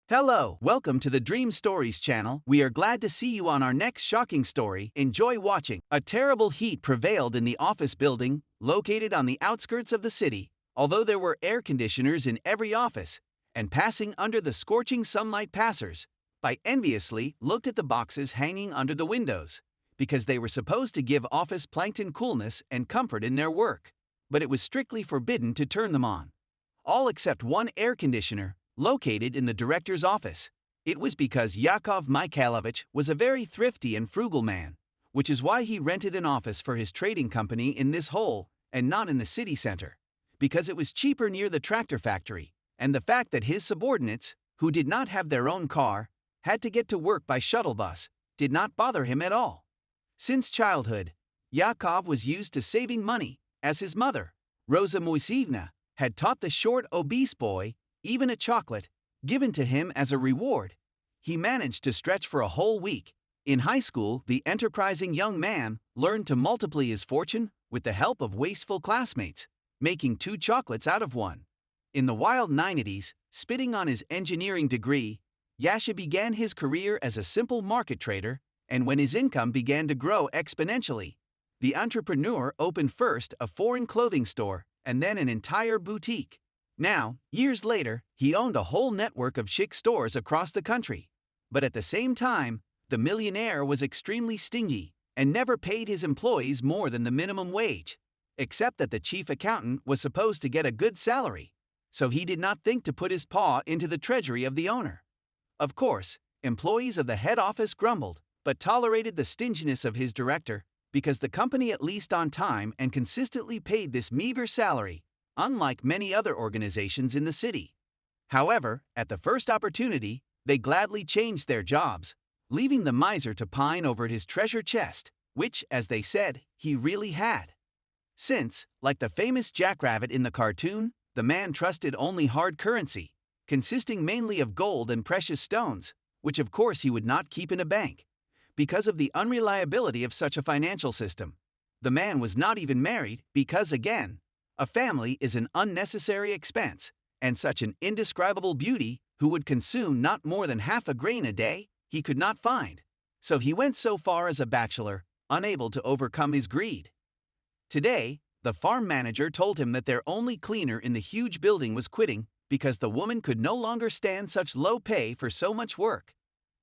Hello, welcome to the Dream Stories channel. We are glad to see you on our next shocking story. Enjoy watching. A terrible heat prevailed in the office building, located on the outskirts of the city. Although there were air conditioners in every office, and passing under the scorching sunlight passers by enviously looked at the boxes hanging under the windows, because they were supposed to give office plankton coolness and comfort in their work. But it was strictly forbidden to turn them on. All except one air conditioner, located in the director's office. It was because Yakov Mikhailovich was a very thrifty and frugal man, which is why he rented an office for his trading company in this hole and not in the city center, because it was cheaper near the tractor factory, and the fact that his subordinates, who did not have their own car, had to get to work by shuttle bus, did not bother him at all. Since childhood, Yakov was used to saving money, as his mother, Rosa Moisevna, had taught the short, obese boy. Even a chocolate, given to him as a reward, he managed to stretch for a whole week. In high school, the enterprising young man learned to multiply his fortune with the help of wasteful classmates, making 2 chocolates out of 1. In the wild 90s, spitting on his engineering degree, Yasha began his career as a simple market trader, and when his income began to grow exponentially, the entrepreneur opened first a foreign clothing store and then an entire boutique. Now, years later, he owned a whole network of chic stores across the country. But at the same time, the millionaire was extremely stingy and never paid his employees more than the minimum wage, except that the chief accountant was supposed to get a good salary, so he did not think to put his paw into the treasury of the owner. Of course, employees of the head office grumbled, but tolerated the stinginess of his director because the company at least on time and consistently paid this meager salary, unlike many other organizations in the city. However, at the first opportunity, they gladly changed their jobs, leaving the miser to pine over his treasure chest, which, as they said, he really had. Since, like the famous jackrabbit in the cartoon, the man trusted only hard currency, consisting mainly of gold and precious stones, which of course he would not keep in a bank, because of the unreliability of such a financial system. The man was not even married because, again, a family is an unnecessary expense, and such an indescribable beauty who would consume not more than half a grain a day, he could not find. So he went so far as a bachelor, unable to overcome his greed. Today, the farm manager told him that their only cleaner in the huge building was quitting because the woman could no longer stand such low pay for so much work.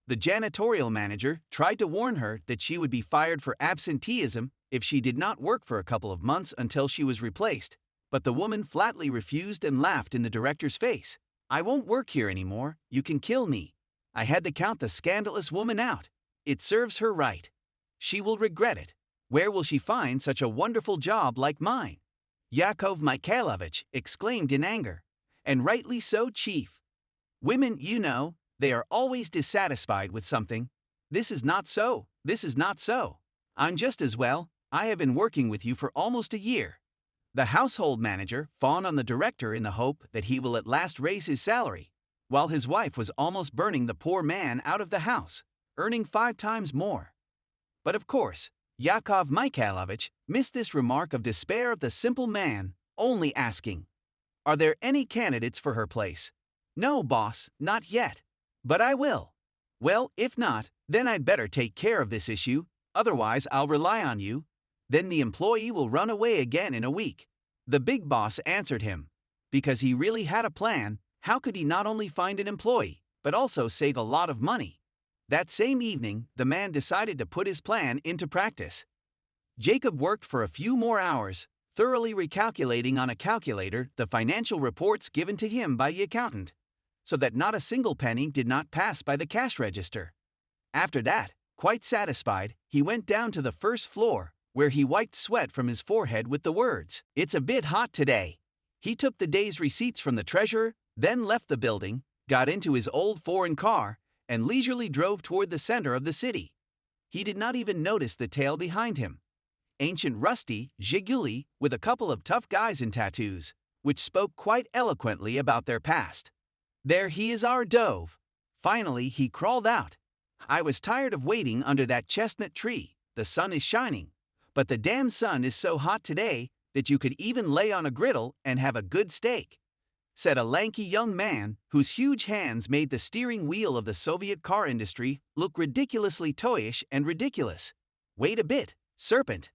The janitorial manager tried to warn her that she would be fired for absenteeism if she did not work for a couple of months until she was replaced. But the woman flatly refused and laughed in the director's face. "I won't work here anymore, you can kill me." I had to count the scandalous woman out. It serves her right. She will regret it. Where will she find such a wonderful job like mine? Yakov Mikhailovich exclaimed in anger. And rightly so, chief. Women, you know, they are always dissatisfied with something. This is not so, this is not so. I'm just as well, I have been working with you for almost a year. The household manager fawned on the director in the hope that he will at last raise his salary, while his wife was almost burning the poor man out of the house, earning 5 times more. But of course, Yakov Mikhailovich missed this remark of despair of the simple man, only asking, "Are there any candidates for her place?" "No, boss, not yet. But I will." "Well, if not, then I'd better take care of this issue, otherwise I'll rely on you. Then the employee will run away again in a week." The big boss answered him. Because he really had a plan, how could he not only find an employee, but also save a lot of money? That same evening, the man decided to put his plan into practice. Jacob worked for a few more hours, thoroughly recalculating on a calculator the financial reports given to him by the accountant, so that not a single penny did not pass by the cash register. After that, quite satisfied, he went down to the first floor, where he wiped sweat from his forehead with the words, "It's a bit hot today." He took the day's receipts from the treasurer, then left the building, got into his old foreign car, and leisurely drove toward the center of the city. He did not even notice the tail behind him. Ancient rusty Zhiguli with a couple of tough guys in tattoos, which spoke quite eloquently about their past. "There he is, our dove." Finally, he crawled out. "I was tired of waiting under that chestnut tree. The sun is shining. But the damn sun is so hot today that you could even lay on a griddle and have a good steak." said a lanky young man whose huge hands made the steering wheel of the Soviet car industry look ridiculously toyish and ridiculous. Wait a bit, Serpent.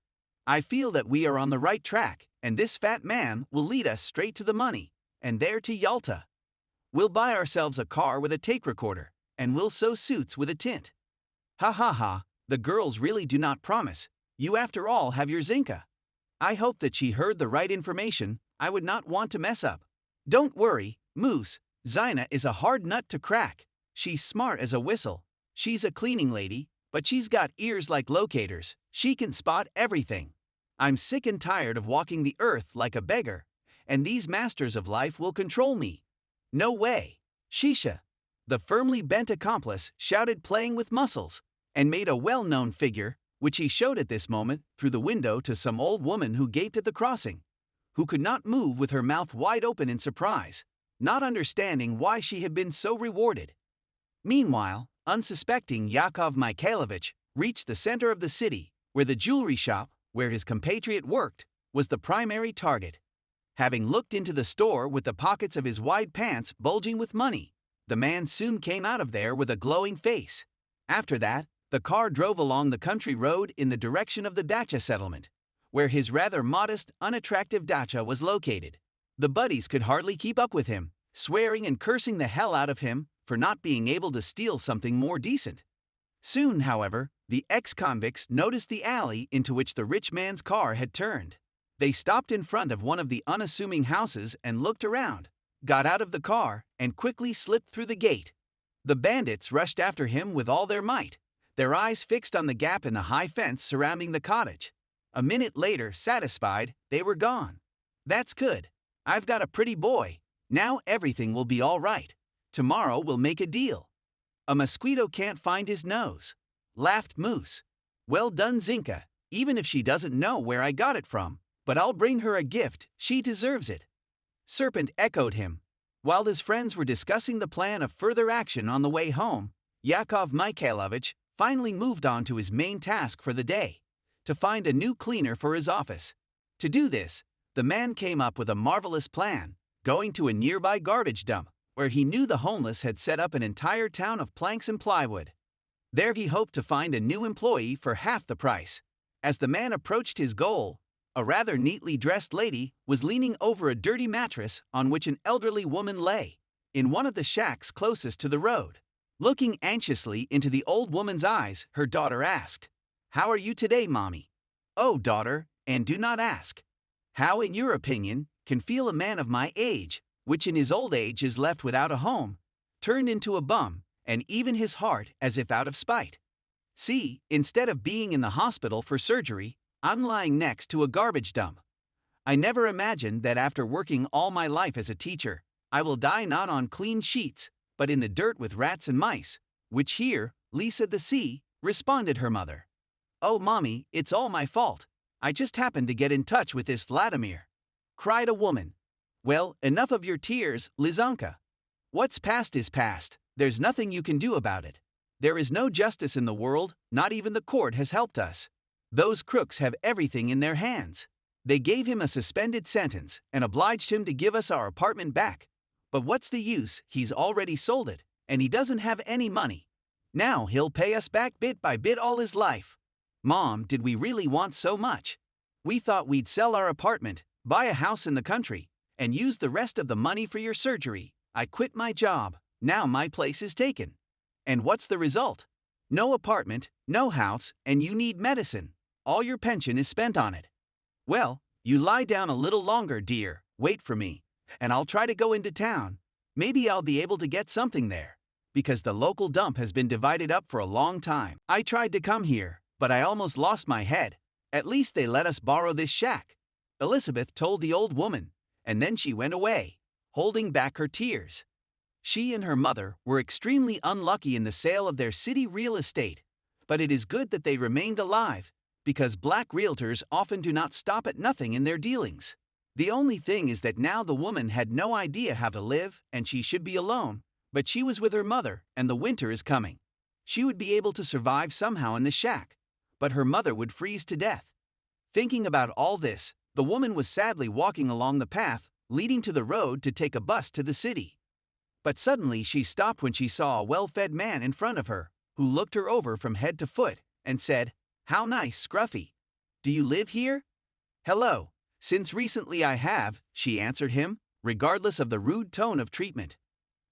I feel that we are on the right track, and this fat man will lead us straight to the money, and there to Yalta. We'll buy ourselves a car with a tape recorder, and we'll sew suits with a tint. Ha ha ha, the girls really do not promise. You after all have your Zinka. I hope that she heard the right information. I would not want to mess up. Don't worry, Moose, Zina is a hard nut to crack. She's smart as a whistle. She's a cleaning lady, but she's got ears like locators. She can spot everything. I'm sick and tired of walking the earth like a beggar, and these masters of life will control me. No way. Shisha. The firmly bent accomplice shouted, playing with muscles, and made a well-known figure, which he showed at this moment through the window to some old woman who gaped at the crossing, who could not move with her mouth wide open in surprise, not understanding why she had been so rewarded. Meanwhile, unsuspecting Yakov Mikhailovich reached the center of the city, where the jewelry shop, where his compatriot worked, was the primary target. Having looked into the store with the pockets of his wide pants bulging with money, the man soon came out of there with a glowing face. After that, the car drove along the country road in the direction of the dacha settlement, where his rather modest, unattractive dacha was located. The buddies could hardly keep up with him, swearing and cursing the hell out of him for not being able to steal something more decent. Soon, however, the ex-convicts noticed the alley into which the rich man's car had turned. They stopped in front of one of the unassuming houses and looked around, got out of the car, and quickly slipped through the gate. The bandits rushed after him with all their might, their eyes fixed on the gap in the high fence surrounding the cottage. A minute later, satisfied, they were gone. That's good. I've got a pretty boy. Now everything will be all right. Tomorrow we'll make a deal. A mosquito can't find his nose, laughed Moose. Well done, Zinka, even if she doesn't know where I got it from, but I'll bring her a gift. She deserves it. Serpent echoed him. While his friends were discussing the plan of further action on the way home, Yakov Mikhailovich finally moved on to his main task for the day, to find a new cleaner for his office. To do this, the man came up with a marvelous plan, going to a nearby garbage dump, where he knew the homeless had set up an entire town of planks and plywood. There he hoped to find a new employee for half the price. As the man approached his goal, a rather neatly dressed lady was leaning over a dirty mattress on which an elderly woman lay, in one of the shacks closest to the road. Looking anxiously into the old woman's eyes, her daughter asked, "How are you today, Mommy?" "Oh, daughter, and do not ask. How, in your opinion, can feel a man of my age, which in his old age is left without a home, turned into a bum, and even his heart as if out of spite? See, instead of being in the hospital for surgery, I'm lying next to a garbage dump. I never imagined that after working all my life as a teacher, I will die not on clean sheets, but in the dirt with rats and mice, which here, Lisa the sea," responded her mother. "Oh, Mommy, it's all my fault. I just happened to get in touch with this Vladimir," cried a woman. "Well, enough of your tears, Lizanka. What's past is past. There's nothing you can do about it. There is no justice in the world, not even the court has helped us. Those crooks have everything in their hands. They gave him a suspended sentence and obliged him to give us our apartment back. But what's the use? He's already sold it, and he doesn't have any money. Now he'll pay us back bit by bit all his life. Mom, did we really want so much? We thought we'd sell our apartment, buy a house in the country, and use the rest of the money for your surgery. I quit my job. Now my place is taken. And what's the result? No apartment, no house, and you need medicine. All your pension is spent on it. Well, you lie down a little longer, dear. Wait for me, and I'll try to go into town. Maybe I'll be able to get something there, because the local dump has been divided up for a long time. I tried to come here, but I almost lost my head. At least they let us borrow this shack," Elizabeth told the old woman, and then she went away, holding back her tears. She and her mother were extremely unlucky in the sale of their city real estate, but it is good that they remained alive, because black realtors often do not stop at nothing in their dealings. The only thing is that now the woman had no idea how to live and she should be alone, but she was with her mother and the winter is coming. She would be able to survive somehow in the shack, but her mother would freeze to death. Thinking about all this, the woman was sadly walking along the path leading to the road to take a bus to the city. But suddenly she stopped when she saw a well-fed man in front of her, who looked her over from head to foot and said, "How nice, Scruffy. Do you live here?" "Hello. Since recently I have," she answered him, regardless of the rude tone of treatment.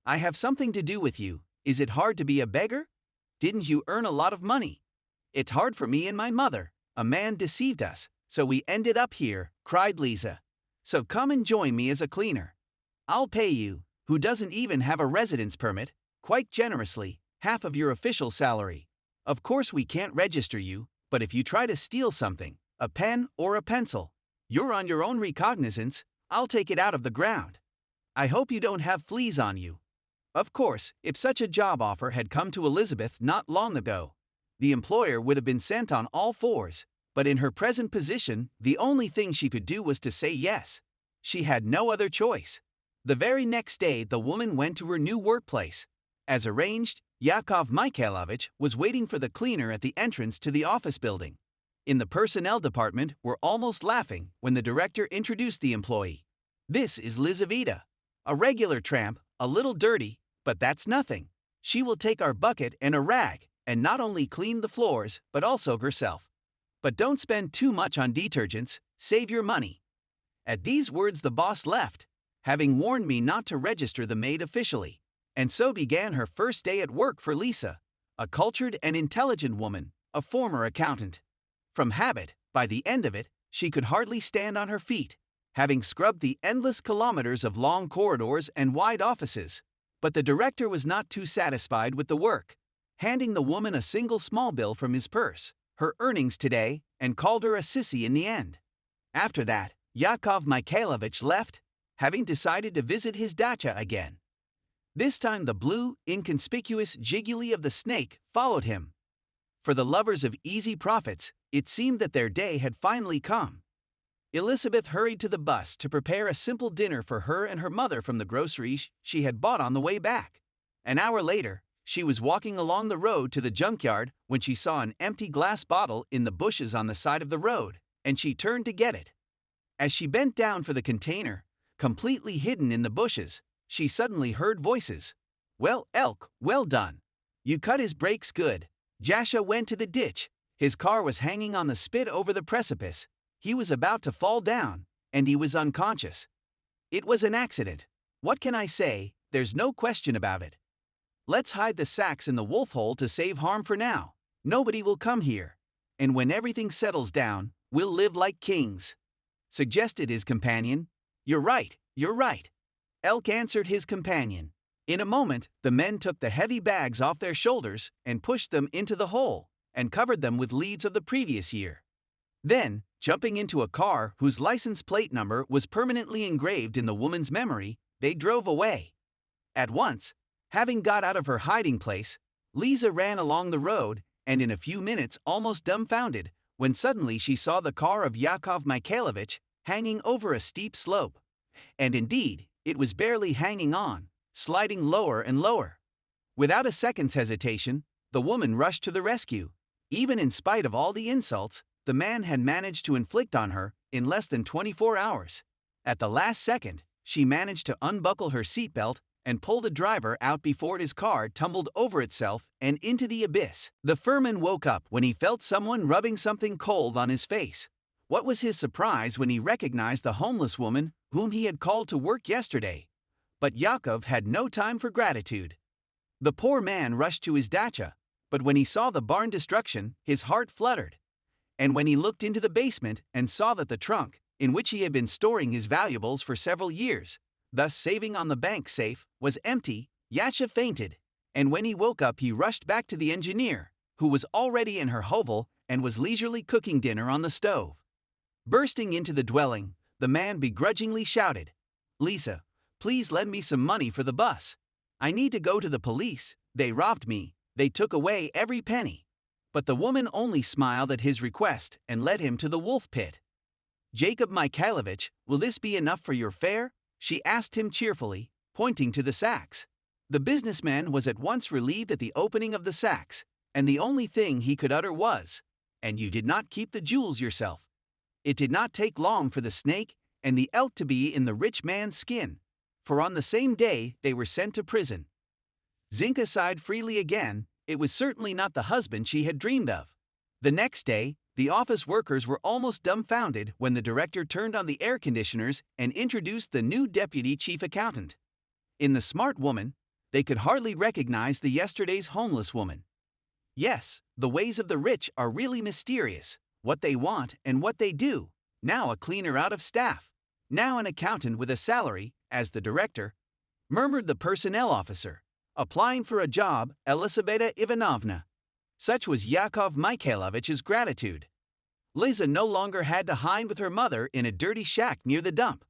"I have something to do with you. Is it hard to be a beggar? Didn't you earn a lot of money?" "It's hard for me and my mother. A man deceived us, so we ended up here," cried Lisa. "So come and join me as a cleaner. I'll pay you, who doesn't even have a residence permit, quite generously, half of your official salary. Of course we can't register you, but if you try to steal something, a pen or a pencil, you're on your own recognizance. I'll take it out of the ground. I hope you don't have fleas on you." Of course, if such a job offer had come to Elizabeth not long ago, the employer would have been sent on all fours, but in her present position, the only thing she could do was to say yes. She had no other choice. The very next day, the woman went to her new workplace. As arranged, Yakov Mikhailovich was waiting for the cleaner at the entrance to the office building. In the personnel department were almost laughing when the director introduced the employee. "This is Lizaveta, a regular tramp, a little dirty, but that's nothing. She will take our bucket and a rag, and not only clean the floors, but also herself. But don't spend too much on detergents, save your money." At these words the boss left, having warned me not to register the maid officially. And so began her first day at work for Lisa, a cultured and intelligent woman, a former accountant. From habit, by the end of it, she could hardly stand on her feet, having scrubbed the endless kilometers of long corridors and wide offices. But the director was not too satisfied with the work, handing the woman a single small bill from his purse, her earnings today, and called her a sissy in the end. After that, Yakov Mikhailovich left, having decided to visit his dacha again. This time the blue, inconspicuous jiggly of the snake followed him. For the lovers of easy profits, it seemed that their day had finally come. Elizabeth hurried to the bus to prepare a simple dinner for her and her mother from the groceries she had bought on the way back. An hour later, she was walking along the road to the junkyard when she saw an empty glass bottle in the bushes on the side of the road, and she turned to get it. As she bent down for the container, completely hidden in the bushes, she suddenly heard voices. "Well, Elk, well done. You cut his brakes good." Jasha went to the ditch. His car was hanging on the spit over the precipice. He was about to fall down, and he was unconscious. "It was an accident. What can I say? There's no question about it. Let's hide the sacks in the wolf hole to save harm for now. Nobody will come here. And when everything settles down, we'll live like kings," suggested his companion. You're right. Elk answered his companion. In a moment, the men took the heavy bags off their shoulders and pushed them into the hole, and covered them with leaves of the previous year. Then, jumping into a car whose license plate number was permanently engraved in the woman's memory, they drove away. At once, having got out of her hiding place, Lisa ran along the road, and in a few minutes almost dumbfounded, when suddenly she saw the car of Yakov Mikhailovich hanging over a steep slope. And indeed, it was barely hanging on, sliding lower and lower. Without a second's hesitation, the woman rushed to the rescue. Even in spite of all the insults the man had managed to inflict on her in less than 24 hours. At the last second, she managed to unbuckle her seatbelt and pull the driver out before his car tumbled over itself and into the abyss. The fireman woke up when he felt someone rubbing something cold on his face. What was his surprise when he recognized the homeless woman whom he had called to work yesterday. But Yakov had no time for gratitude. The poor man rushed to his dacha, but when he saw the barn destruction, his heart fluttered. And when he looked into the basement and saw that the trunk, in which he had been storing his valuables for several years, thus saving on the bank safe, was empty, Yasha fainted. And when he woke up, he rushed back to the engineer, who was already in her hovel and was leisurely cooking dinner on the stove. Bursting into the dwelling, the man begrudgingly shouted, "Lisa, please lend me some money for the bus. I need to go to the police. They robbed me. They took away every penny." But the woman only smiled at his request and led him to the wolf pit. "Jacob Mikhailovich, will this be enough for your fare?" she asked him cheerfully, pointing to the sacks. The businessman was at once relieved at the opening of the sacks, and the only thing he could utter was, "And you did not keep the jewels yourself." It did not take long for the snake and the elk to be in the rich man's skin, for on the same day they were sent to prison. Zinka sighed freely again. It was certainly not the husband she had dreamed of. The next day, the office workers were almost dumbfounded when the director turned on the air conditioners and introduced the new deputy chief accountant. In the smart woman, they could hardly recognize the yesterday's homeless woman. Yes, the ways of the rich are really mysterious, what they want and what they do. Now a cleaner out of staff, now an accountant with a salary, as the director, murmured the personnel officer, applying for a job, Elisabetta Ivanovna. Such was Yakov Mikhailovich's gratitude. Liza no longer had to hide with her mother in a dirty shack near the dump.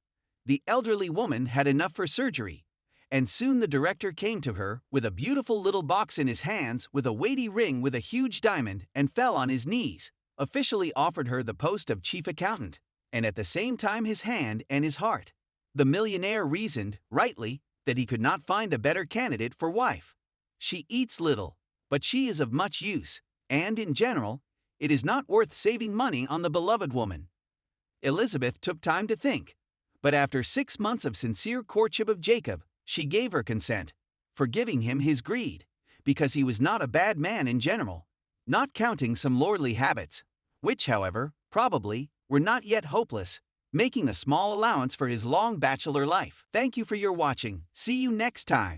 The elderly woman had enough for surgery, and soon the director came to her with a beautiful little box in his hands with a weighty ring with a huge diamond and fell on his knees, officially offered her the post of chief accountant, and at the same time his hand and his heart. The millionaire reasoned, rightly, that he could not find a better candidate for wife. She eats little, but she is of much use, and in general, it is not worth saving money on the beloved woman. Elizabeth took time to think, but after 6 months of sincere courtship of Jacob, she gave her consent, forgiving him his greed, because he was not a bad man in general, not counting some lordly habits, which, however, probably, were not yet hopeless, making a small allowance for his long bachelor life. Thank you for your watching. See you next time.